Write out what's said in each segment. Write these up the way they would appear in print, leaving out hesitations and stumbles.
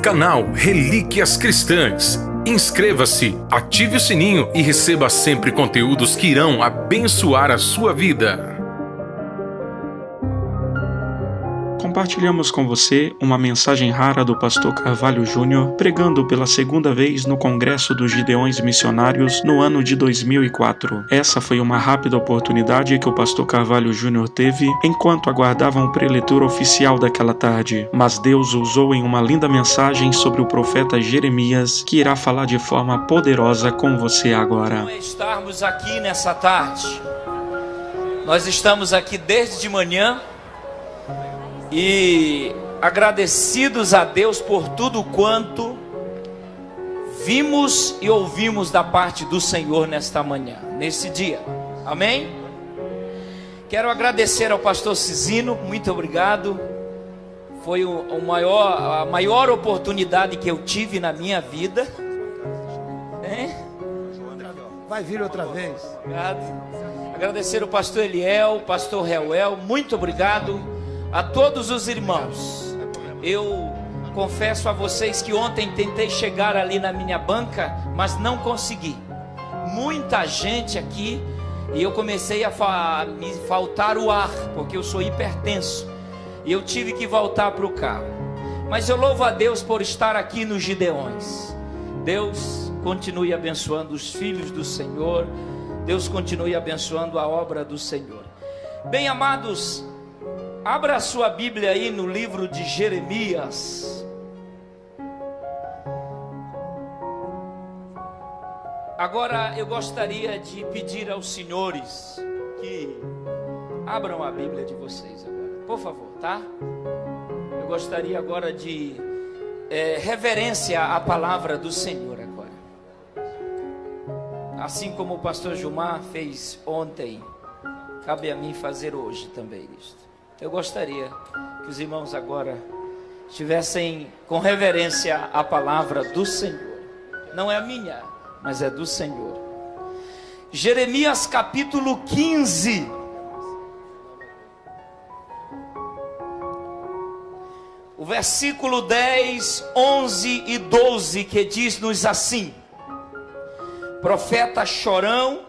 Canal Relíquias Cristãs. Inscreva-se, ative o sininho e receba sempre conteúdos que irão abençoar a sua vida. Compartilhamos com você uma mensagem rara do pastor Carvalho Júnior, pregando pela segunda vez no Congresso dos Gideões Missionários no ano de 2004. Essa foi uma rápida oportunidade que o pastor Carvalho Júnior teve enquanto aguardavam o preletor oficial daquela tarde. Mas Deus o usou em uma linda mensagem sobre o profeta Jeremias, que irá falar de forma poderosa com você agora. Estarmos aqui nessa tarde. Nós estamos aqui desde de manhã. E agradecidos a Deus por tudo quanto vimos e ouvimos da parte do Senhor nesta manhã, nesse dia. Amém? Quero agradecer ao pastor Cizino, muito obrigado. Foi a maior oportunidade que eu tive na minha vida. Vai vir outra vez. Obrigado. Agradecer ao pastor Eliel, pastor Reuel, muito obrigado. A todos os irmãos, eu confesso a vocês que ontem tentei chegar ali na minha banca, mas não consegui. Muita gente aqui e eu comecei a me faltar o ar, porque eu sou hipertenso e eu tive que voltar para o carro. Mas eu louvo a Deus por estar aqui nos Gideões. Deus continue abençoando os filhos do Senhor. Deus continue abençoando a obra do Senhor. Bem, amados, abra a sua Bíblia aí no livro de Jeremias. Agora eu gostaria de pedir aos senhores que abram a Bíblia de vocês agora, por favor, tá? Eu gostaria agora de reverência à palavra do Senhor agora. Assim como o pastor Gilmar fez ontem, cabe a mim fazer hoje também isto. Eu gostaria que os irmãos agora estivessem com reverência à palavra do Senhor. Não é a minha, mas é do Senhor. Jeremias capítulo 15. O versículo 10, 11 e 12, que diz-nos assim: profeta chorão,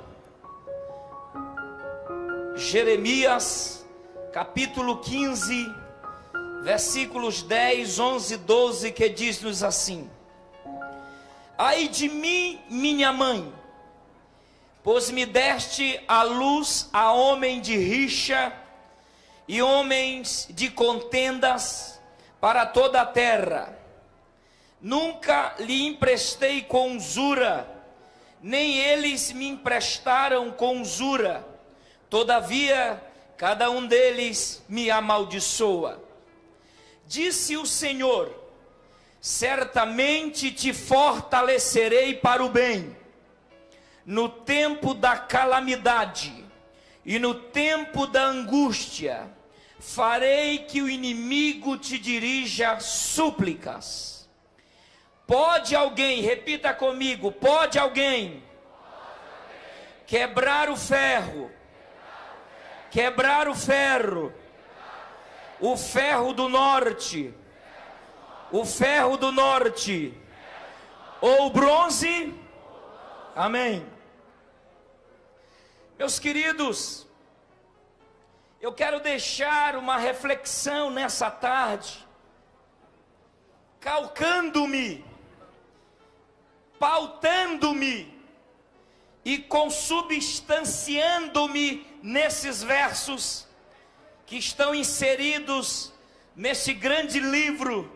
Jeremias capítulo 15, versículos 10, 11 e 12, que diz-nos assim: ai de mim, minha mãe, pois me deste à luz a homem de rixa e homens de contendas para toda a terra. Nunca lhe emprestei com usura, nem eles me emprestaram com usura. Todavia, cada um deles me amaldiçoa. Disse o Senhor: certamente te fortalecerei para o bem, no tempo da calamidade e no tempo da angústia, farei que o inimigo te dirija súplicas. Pode alguém, repita comigo, pode alguém quebrar o ferro, quebrar o ferro, o ferro do norte, o ferro do norte, ou o bronze? Amém. Meus queridos, eu quero deixar uma reflexão nessa tarde, calcando-me, pautando-me e consubstanciando-me nesses versos que estão inseridos nesse grande livro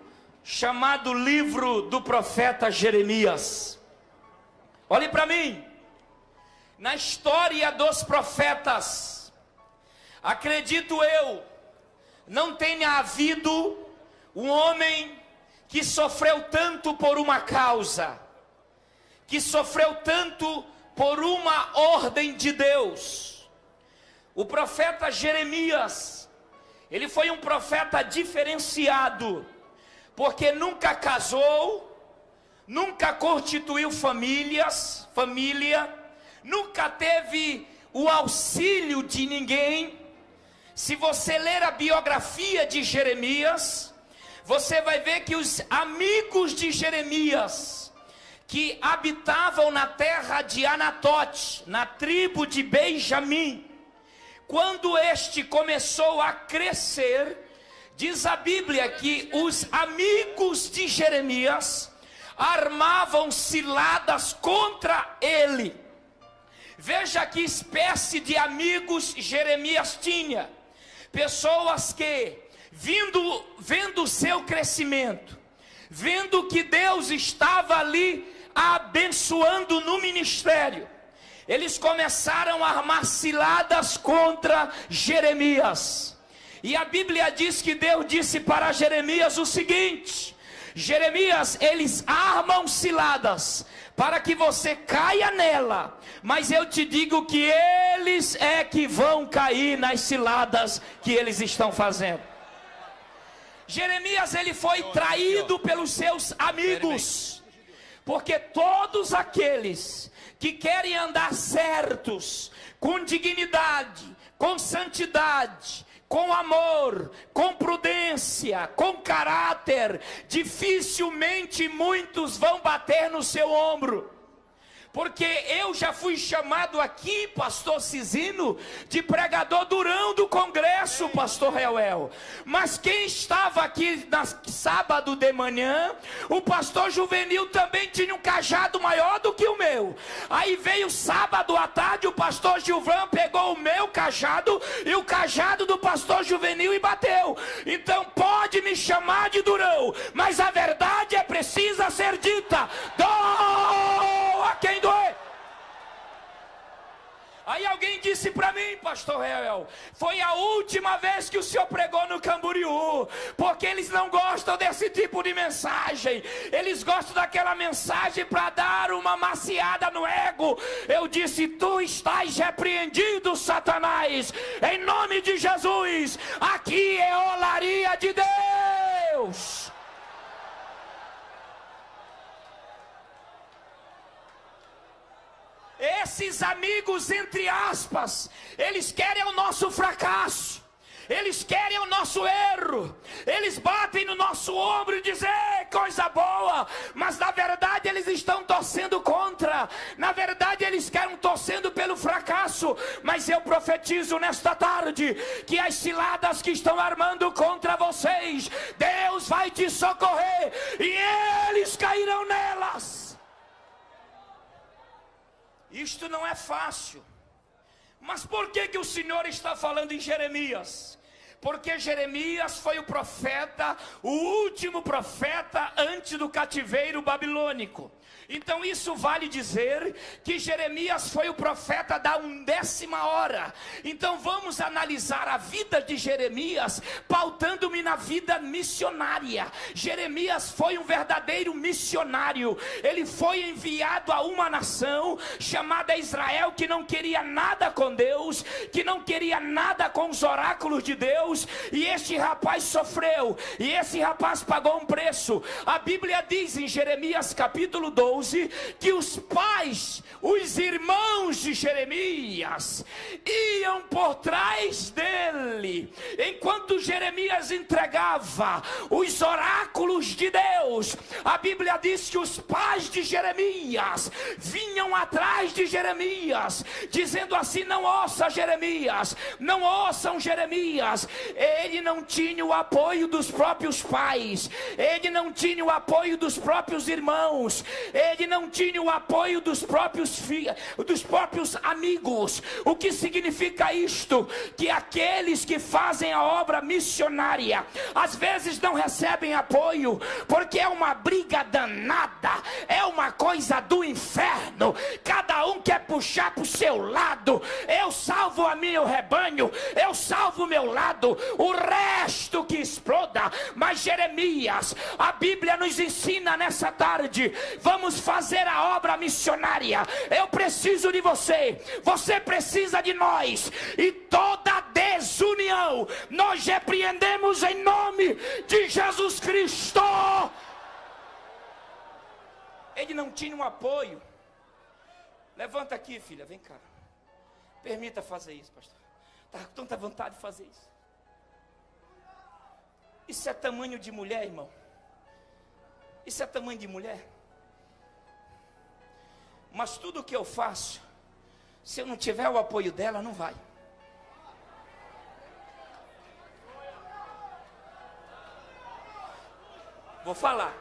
chamado livro do profeta Jeremias. Olhe para mim. Na história dos profetas, acredito eu, não tenha havido um homem que sofreu tanto por uma causa, que sofreu tanto por uma ordem de Deus. O profeta Jeremias, ele foi um profeta diferenciado, porque nunca casou, nunca constituiu família, nunca teve o auxílio de ninguém. Se você ler a biografia de Jeremias, você vai ver que os amigos de Jeremias, que habitavam na terra de Anatote, na tribo de Benjamim, quando este começou a crescer, diz a Bíblia que os amigos de Jeremias armavam ciladas contra ele. Veja que espécie de amigos Jeremias tinha. Pessoas que, vendo o seu crescimento, vendo que Deus estava ali abençoando no ministério, eles começaram a armar ciladas contra Jeremias. E a Bíblia diz que Deus disse para Jeremias o seguinte: Jeremias, eles armam ciladas para que você caia nela, mas eu te digo que eles é que vão cair nas ciladas que eles estão fazendo. Jeremias, ele foi traído pelos seus amigos, porque todos aqueles que querem andar certos, com dignidade, com santidade, com amor, com prudência, com caráter, dificilmente muitos vão bater no seu ombro. Porque eu já fui chamado aqui, pastor Cisino, de pregador durão do congresso, pastor Reuel. Mas quem estava aqui na sábado de manhã, o pastor Juvenil também tinha um cajado maior do que o meu. Aí veio sábado à tarde, o pastor Gilvan pegou o meu cajado e o cajado do pastor Juvenil e bateu. Então pode me chamar de durão, mas a verdade é precisa ser dita. Doa quem doer. Aí alguém disse para mim, pastor Reuel, foi a última vez que o senhor pregou no Camboriú, porque eles não gostam desse tipo de mensagem, eles gostam daquela mensagem para dar uma maciada no ego. Eu disse: tu estás repreendido, Satanás, em nome de Jesus. Aqui é olaria de Deus. Esses amigos, entre aspas, eles querem o nosso fracasso, eles querem o nosso erro, eles batem no nosso ombro e dizem: coisa boa, mas na verdade eles estão torcendo contra, na verdade eles estão torcendo pelo fracasso. Mas eu profetizo nesta tarde que as ciladas que estão armando contra vocês, Deus vai te socorrer e eles cairão nelas. Isto não é fácil. Mas por que o Senhor está falando em Jeremias? Porque Jeremias foi o profeta, o último profeta antes do cativeiro babilônico. Então isso vale dizer que Jeremias foi o profeta da 11ª hora. Então vamos analisar a vida de Jeremias, pautando-me na vida missionária. Jeremias foi um verdadeiro missionário. Ele foi enviado a uma nação chamada Israel, que não queria nada com Deus, que não queria nada com os oráculos de Deus. E este rapaz sofreu, e esse rapaz pagou um preço. A Bíblia diz em Jeremias capítulo 12 que os pais, os irmãos de Jeremias, iam por trás dele, enquanto Jeremias entregava os oráculos de Deus. A Bíblia diz que os pais de Jeremias vinham atrás de Jeremias, dizendo assim: não ouça Jeremias, não ouçam Jeremias. Ele não tinha o apoio dos próprios pais, ele não tinha o apoio dos próprios irmãos, ele não tinha o apoio dos próprios filhos, dos próprios amigos. O que significa isto? Que aqueles que fazem a obra missionária às vezes não recebem apoio, porque é uma briga danada, é uma coisa do inferno. Cada um quer puxar para o seu lado. Eu salvo a meu rebanho, eu salvo o meu lado, o resto que exploda. Mas Jeremias, a Bíblia nos ensina nessa tarde: vamos fazer a obra missionária. Eu preciso de você, você precisa de nós, e toda desunião nós repreendemos em nome de Jesus Cristo. Ele não tinha um apoio. Levanta aqui, filha, vem cá. Permita fazer isso, pastor. Está com tanta vontade de fazer isso. Isso é tamanho de mulher, irmão. Isso é tamanho de mulher. Mas tudo que eu faço, se eu não tiver o apoio dela, não vai. Vou falar.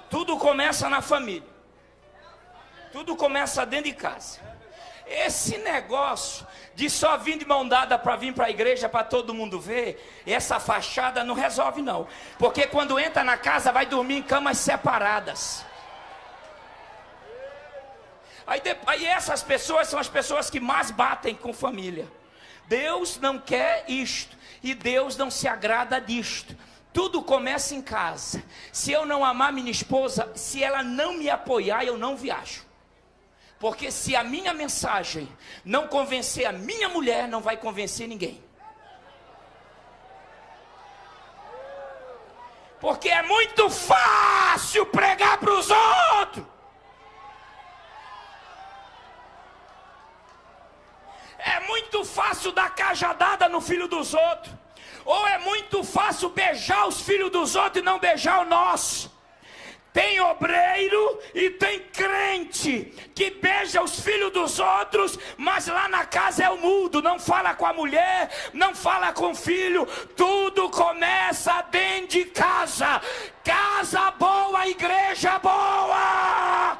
Tudo começa na família. Tudo começa dentro de casa. Esse negócio de só vir de mão dada para vir para a igreja para todo mundo ver, essa fachada não resolve não. Porque quando entra na casa vai dormir em camas separadas. Aí essas pessoas são as pessoas que mais batem com família. Deus não quer isto. E Deus não se agrada disto. Tudo começa em casa. Se eu não amar minha esposa, se ela não me apoiar, eu não viajo. Porque se a minha mensagem não convencer a minha mulher, não vai convencer ninguém. Porque é muito fácil pregar para os outros. É muito fácil dar cajadada no filho dos outros. Ou é muito fácil beijar os filhos dos outros e não beijar o nosso. Tem obreiro e tem crente que beija os filhos dos outros, mas lá na casa é o mudo, não fala com a mulher, não fala com o filho. Tudo começa dentro de casa. Casa boa, igreja boa.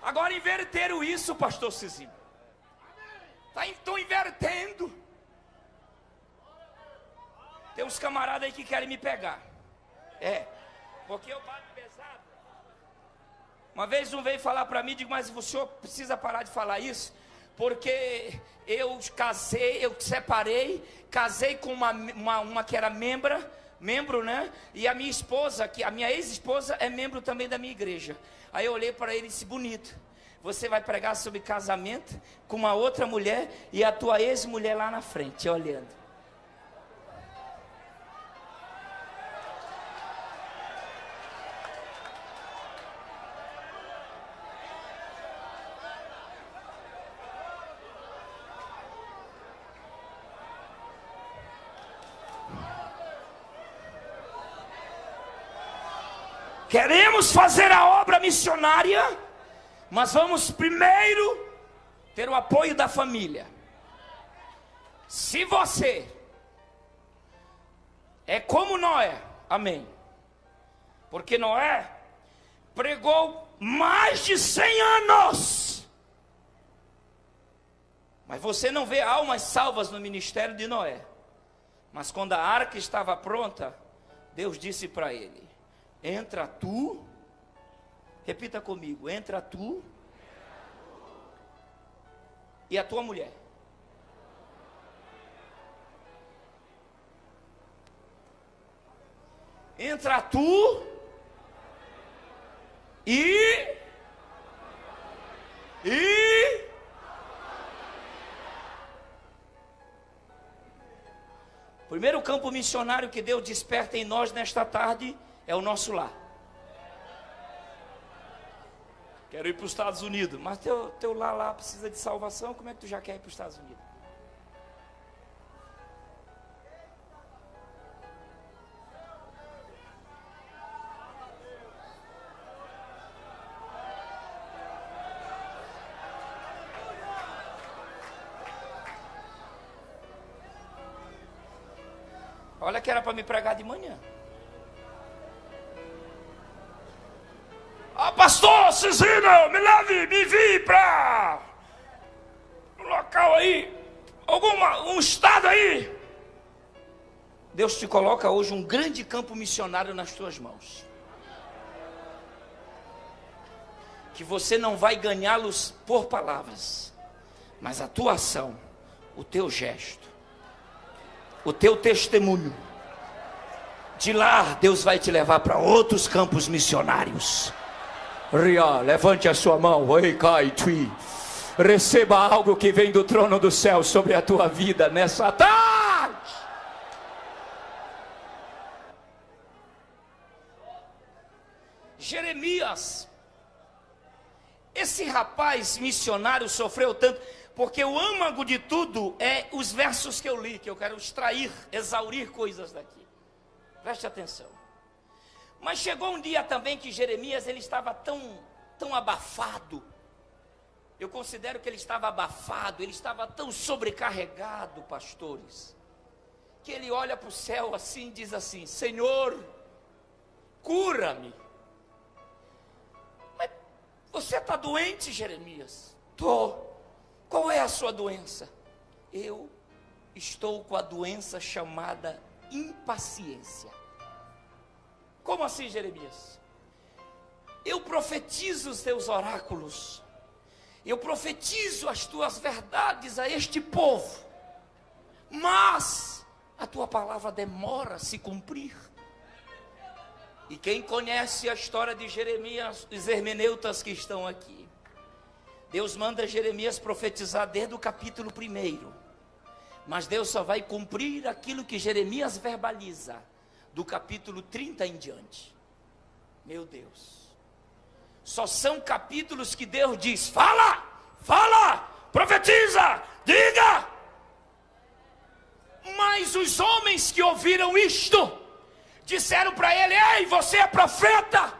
Agora inverteram isso, pastor Cizinho. Estão invertendo. Tem uns camaradas aí que querem me pegar. Porque eu bato pesado. Uma vez um veio falar para mim, digo, mas o senhor precisa parar de falar isso, porque eu casei, eu separei, casei com uma que era membro, né? E a minha esposa, que a minha ex-esposa é membro também da minha igreja. Aí eu olhei para ele e disse, bonito, você vai pregar sobre casamento com uma outra mulher e a tua ex-mulher lá na frente, olhando. Queremos fazer a obra missionária, mas vamos primeiro ter o apoio da família. Se você é como Noé, amém. Porque Noé pregou mais de 100 anos. Mas você não vê almas salvas no ministério de Noé. Mas quando a arca estava pronta, Deus disse para ele, entra tu, repita comigo, entra tu e a tua mulher. Entra tu e o primeiro campo missionário que Deus desperta em nós nesta tarde é o nosso lar. Quero ir para os Estados Unidos, mas teu lar lá precisa de salvação. Como é que tu já quer ir para os Estados Unidos? Olha que era para me pregar de manhã. Pastor Cizinho, me vi para um local aí, um estado aí. Deus te coloca hoje um grande campo missionário nas tuas mãos. Que você não vai ganhá-los por palavras, mas a tua ação, o teu gesto, o teu testemunho. De lá, Deus vai te levar para outros campos missionários. Levante a sua mão, receba algo que vem do trono do céu sobre a tua vida nessa tarde. Jeremias, esse rapaz missionário sofreu tanto, porque o âmago de tudo é os versos que eu li, que eu quero extrair, exaurir coisas daqui. Preste atenção. Mas chegou um dia também que Jeremias, ele estava tão abafado. Eu considero que ele estava abafado, ele estava tão sobrecarregado, pastores, que ele olha para o céu assim e diz assim: Senhor, cura-me. Mas você está doente, Jeremias? Estou. Qual é a sua doença? Eu estou com a doença chamada impaciência. Como assim, Jeremias? Eu profetizo os teus oráculos, eu profetizo as tuas verdades a este povo, mas a tua palavra demora a se cumprir. E quem conhece a história de Jeremias, os hermeneutas que estão aqui, Deus manda Jeremias profetizar desde o capítulo 1, mas Deus só vai cumprir aquilo que Jeremias verbaliza do capítulo 30 em diante. Meu Deus, só são capítulos que Deus diz: fala, profetiza, diga. Mas os homens que ouviram isto disseram para ele: ei, você é profeta?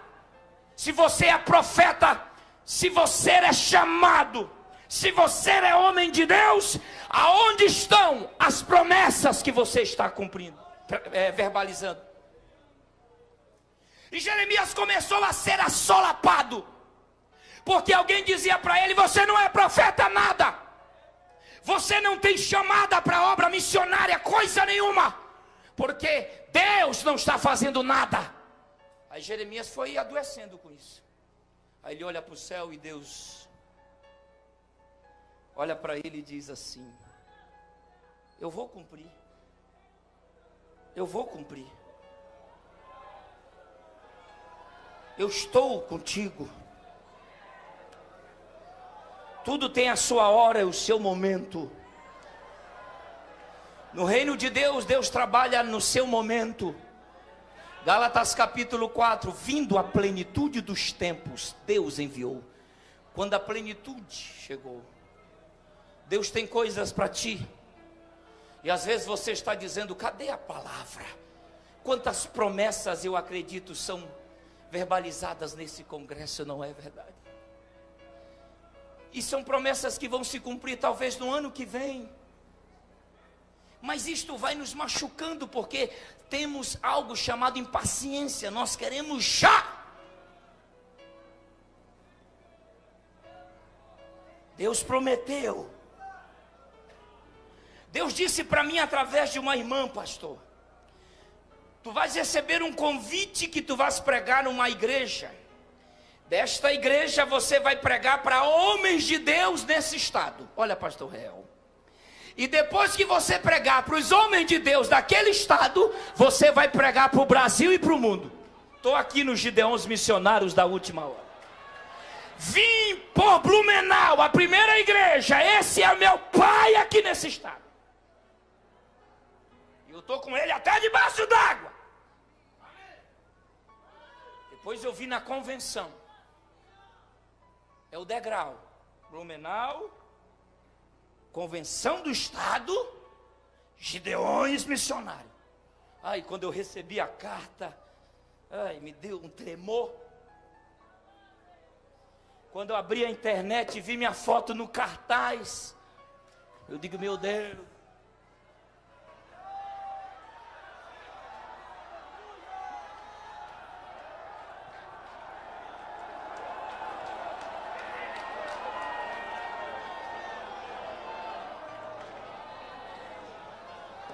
Se você é profeta, se você é chamado, se você é homem de Deus, aonde estão as promessas que você está cumprindo, verbalizando? E Jeremias começou a ser assolapado, porque alguém dizia para ele: você não é profeta nada, você não tem chamada para obra missionária coisa nenhuma, porque Deus não está fazendo nada. Aí Jeremias foi adoecendo com isso. Aí ele olha para o céu e Deus olha para ele e diz assim: eu vou cumprir, eu vou cumprir, eu estou contigo. Tudo tem a sua hora e o seu momento. No reino de Deus, Deus trabalha no seu momento. Gálatas capítulo 4, vindo a plenitude dos tempos, Deus enviou. Quando a plenitude chegou, Deus tem coisas para ti. E às vezes você está dizendo: cadê a palavra? Quantas promessas eu acredito são verbalizadas nesse congresso? Não é verdade? E são promessas que vão se cumprir talvez no ano que vem. Mas isto vai nos machucando, porque temos algo chamado impaciência. Nós queremos já. Deus prometeu. Deus disse para mim através de uma irmã, pastor: tu vais receber um convite que tu vais pregar numa igreja. Desta igreja você vai pregar para homens de Deus nesse estado. Olha, pastor Real. E depois que você pregar para os homens de Deus daquele estado, você vai pregar para o Brasil e para o mundo. Estou aqui nos Gideões Missionários da última hora. Vim por Blumenau, a primeira igreja. Esse é meu pai aqui nesse estado. E eu estou com ele até debaixo d'água. Depois eu vim na convenção. É o degrau. Blumenau, convenção do estado, Gideões Missionários. Ai, quando eu recebi a carta, ai, me deu um tremor. Quando eu abri a internet e vi minha foto no cartaz, eu digo: meu Deus.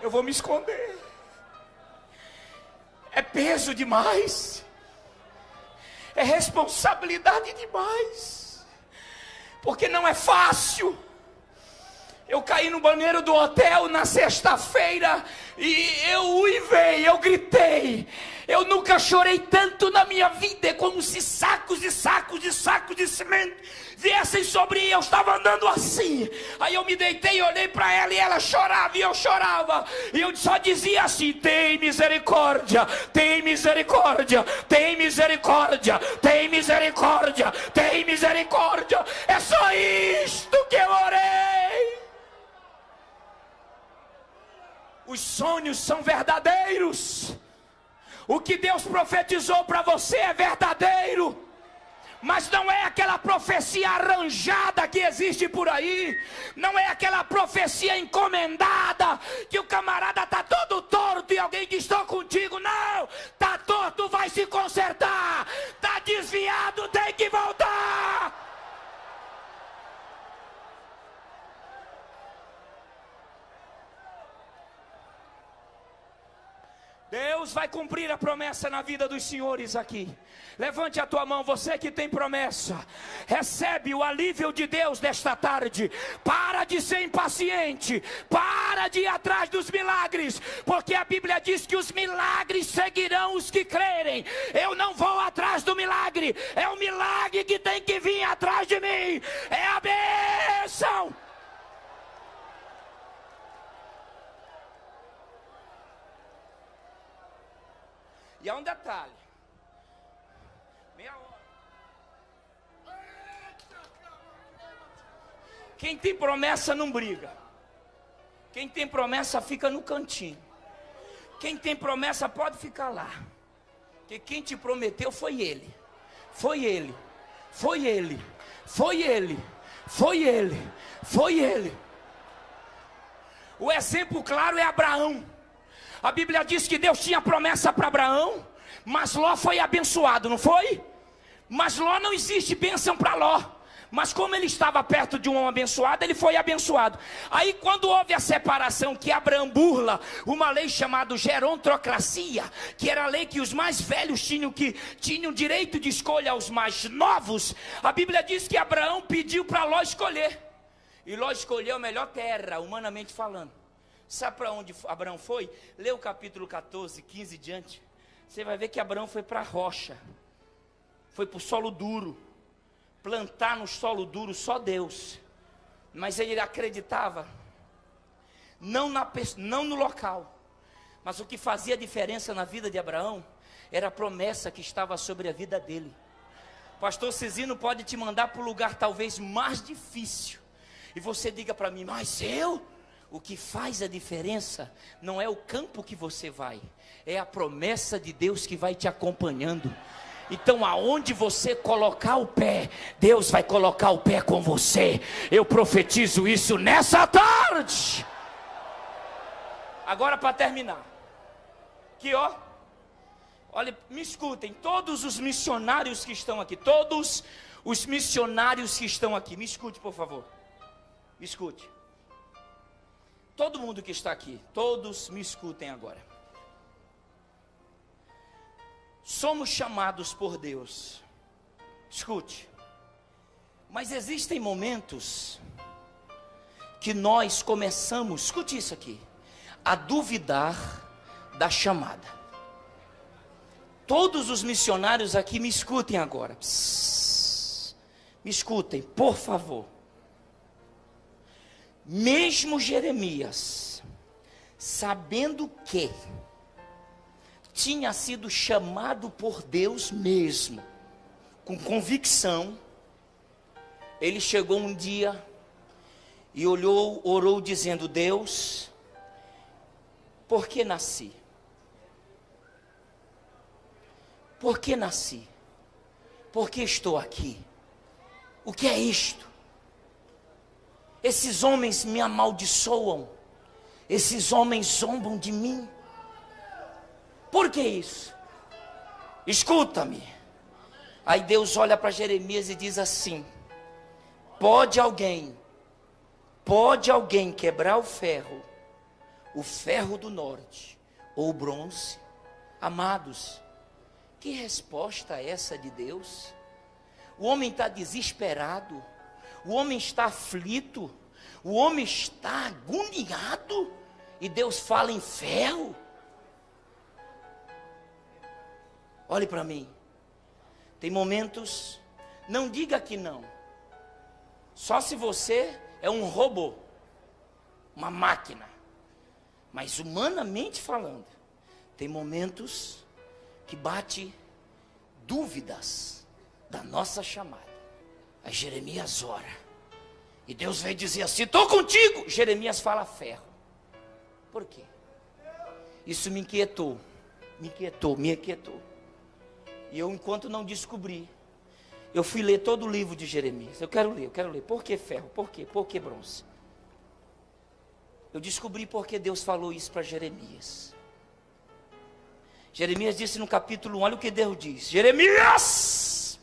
Eu vou me esconder. É peso demais. É responsabilidade demais. Porque não é fácil. Eu caí no banheiro do hotel na sexta-feira e eu uivei, eu gritei. Eu nunca chorei tanto na minha vida. É como se sacos e sacos e sacos de cimento viessem sobre mim. Eu estava andando assim. Aí eu me deitei e olhei para ela e ela chorava e eu chorava. E eu só dizia assim: tem misericórdia, tem misericórdia, tem misericórdia, tem misericórdia, tem misericórdia. É só isto que eu orei. Os sonhos são verdadeiros. O que Deus profetizou para você é verdadeiro. Mas não é aquela profecia arranjada que existe por aí. Não é aquela profecia encomendada que o camarada está todo torto e alguém diz: estou contigo. Não, está torto, vai se consertar. Está desviado, tem que voltar. Deus vai cumprir a promessa na vida dos senhores aqui. Levante a tua mão, você que tem promessa. Recebe o alívio de Deus desta tarde. Para de ser impaciente. Para de ir atrás dos milagres. Porque a Bíblia diz que os milagres seguirão os que crerem. Eu não vou atrás do milagre. É o milagre que tem que vir atrás de mim. É a bênção. E há um detalhe. Meia hora. Quem tem promessa não briga. Quem tem promessa fica no cantinho. Quem tem promessa pode ficar lá. Porque quem te prometeu foi ele. Foi ele. Foi ele. Foi ele. Foi ele. Foi ele. O exemplo claro é Abraão. A Bíblia diz que Deus tinha promessa para Abraão, mas Ló foi abençoado, não foi? Mas Ló não existe bênção para Ló. Mas como ele estava perto de um homem abençoado, ele foi abençoado. Aí quando houve a separação, que Abraão burla uma lei chamada gerontocracia, que era a lei que os mais velhos tinham direito de escolha aos mais novos, a Bíblia diz que Abraão pediu para Ló escolher. E Ló escolheu a melhor terra, humanamente falando. Sabe para onde Abraão foi? Lê o capítulo 14, 15 diante. Você vai ver que Abraão foi para a rocha. Foi para o solo duro. Plantar no solo duro só Deus. Mas ele acreditava. Não no local. Mas o que fazia diferença na vida de Abraão era a promessa que estava sobre a vida dele. Pastor Cizino pode te mandar para o lugar talvez mais difícil. E você diga para mim: mas eu... O que faz a diferença não é o campo que você vai, é a promessa de Deus que vai te acompanhando. Então aonde você colocar o pé, Deus vai colocar o pé com você. Eu profetizo isso nessa tarde. Agora para terminar, aqui ó, olha, me escutem, todos os missionários que estão aqui, todos os missionários que estão aqui, me escute por favor, me escute. Todo mundo que está aqui, todos me escutem agora. Somos chamados por Deus. Escute. Mas existem momentos que nós começamos, escute isso aqui, a duvidar da chamada. Todos os missionários aqui me escutem agora. Me escutem, por favor. Mesmo Jeremias, sabendo que tinha sido chamado por Deus mesmo, com convicção, ele chegou um dia e orou dizendo: Deus, por que nasci? Por que nasci? Por que estou aqui? O que é isto? Esses homens me amaldiçoam. Esses homens zombam de mim. Por que isso? Escuta-me. Aí Deus olha para Jeremias e diz assim: pode alguém quebrar o ferro do norte, ou o bronze? Amados, que resposta é essa de Deus? O homem está desesperado. O homem está aflito, O homem está agoniado e Deus fala em ferro. Olhe para mim. Tem momentos, não diga que não. Só se você é um robô, uma máquina. Mas humanamente falando, tem momentos que bate dúvidas da nossa chamada. Aí Jeremias ora. E Deus veio dizer assim: estou contigo. Jeremias fala ferro. Por quê? Isso me inquietou. Me inquietou. E eu, enquanto não descobri, eu fui ler todo o livro de Jeremias. Eu quero ler. Por que ferro? Por quê? Por que bronze? Eu descobri porque Deus falou isso para Jeremias. Jeremias disse no capítulo 1, olha o que Deus diz: Jeremias,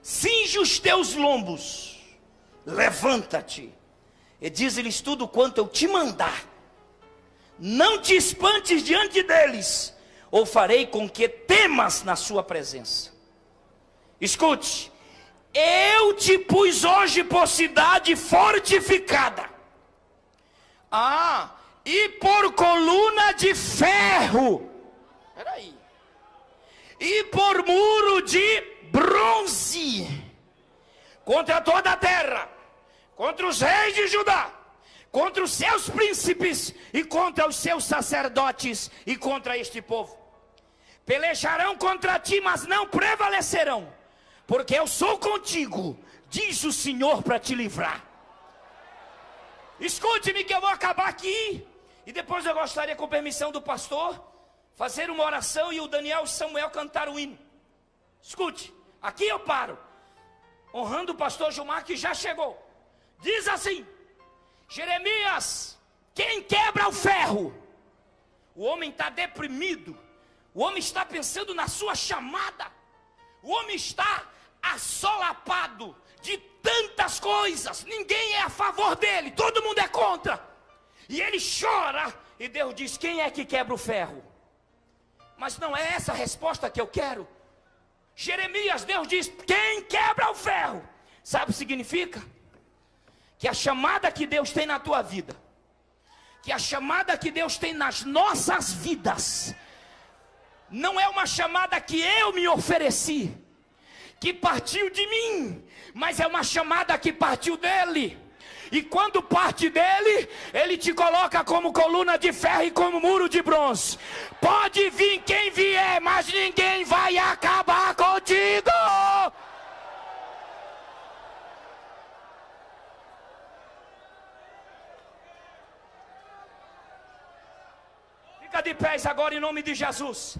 cinge os teus lombos, levanta-te, e diz-lhes tudo quanto eu te mandar. Não te espantes diante deles, ou farei com que temas na sua presença. Escute, eu te pus hoje por cidade fortificada, e por coluna de ferro, e por muro de bronze, contra toda a terra, contra os reis de Judá, contra os seus príncipes, e contra os seus sacerdotes, e contra este povo. Pelejarão contra ti, mas não prevalecerão, porque eu sou contigo, diz o Senhor, para te livrar. Escute-me que eu vou acabar aqui, e depois eu gostaria, com permissão do pastor, fazer uma oração e o Daniel e Samuel cantar o hino. Escute, aqui eu paro, honrando o pastor Gilmar, que já chegou. Diz assim: Jeremias, quem quebra o ferro? O homem está deprimido, o homem está pensando na sua chamada, o homem está assolapado de tantas coisas, ninguém é a favor dele, todo mundo é contra, e ele chora, e Deus diz: quem é que quebra o ferro? Mas não é essa a resposta que eu quero. Jeremias, Deus diz: quem quebra o ferro? Sabe o que significa? Que a chamada que Deus tem na tua vida, que a chamada que Deus tem nas nossas vidas, não é uma chamada que eu me ofereci, que partiu de mim, mas é uma chamada que partiu dele. E quando parte dele, ele te coloca como coluna de ferro e como muro de bronze. Pode vir quem vier, mas ninguém vai acabar contigo. Fica de pés agora em nome de Jesus.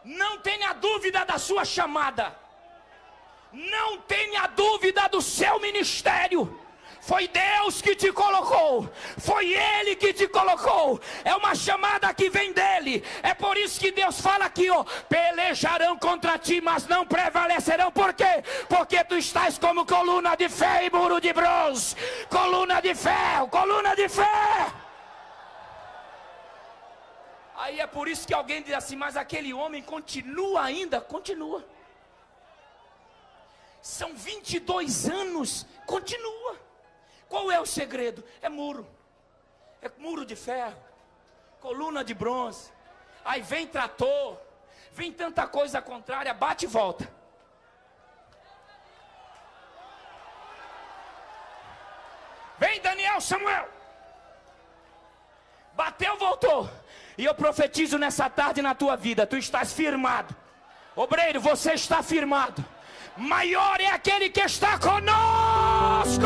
Não tenha dúvida da sua chamada. Não tenha dúvida do seu ministério. Foi Deus que te colocou, foi Ele que te colocou, é uma chamada que vem dEle. É por isso que Deus fala aqui, pelejarão contra ti, mas não prevalecerão. Por quê? Porque tu estás como coluna de ferro e muro de bronze. Coluna de ferro, coluna de ferro. Aí é por isso que alguém diz assim: mas aquele homem continua ainda? Continua. São 22 anos, continua. Qual é o segredo? É muro de ferro, coluna de bronze. Aí vem trator, vem tanta coisa contrária, bate e volta. Vem Daniel, Samuel, bateu, voltou. E eu profetizo nessa tarde na tua vida: tu estás firmado. Obreiro, você está firmado. Maior é aquele que está conosco.